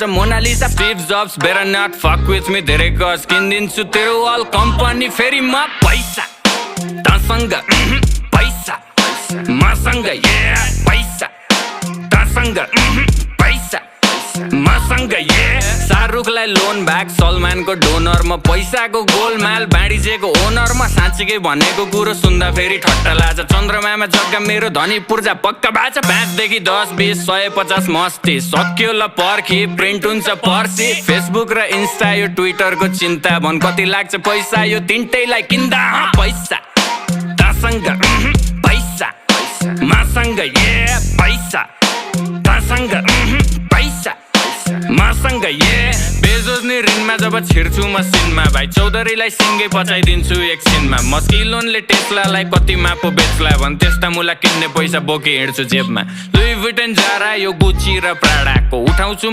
गर्छ Mona Lisa Steve Jobs better not fuck with me धेरै गज किनिदिन्छु तेरो अल कम्पनी फेरि म पैसा तसँग पैसा मसँग पैसा तसँग पैसा मसँग शाहरुखलाई लोन ब्याक सलमानको डोनर म पैसाको गोलमाल बाँडिजेको ओनर म साँच्चीकै भनेको कुरो सुन्दा फेरि ठट्टा लाग्छ चन्द्रमामा जग्गा मेरो धनी पूर्जा पक्का बाचा 5 देखि 10 20 150 मस्ती सक्यो ल पर्खी प्रिन्ट हुन्छ पर्सी फेसबुक र इन्स्टा यो ट्विटरको चिन्ता भन कति लाग्छ पैसा यो तिनटैलाई किन्दा पैसा तसँग पैसा मसँग पैसा तसँग पैसा मसँग बेजोज नि ऋणमा जब छिर्छु म सिनमा भाइ चौधरीलाई सिङ्गै पचाइदिन्छु एकछिनमा मस्किलोनले टेस्लालाई कतिमा पो बेच्ला भन् त्यस्ता मुला किन्ने पैसा बोकी हिँड्छु जेबमा लुई भुइटन जारा यो गुची र प्राडाको उठाउँछु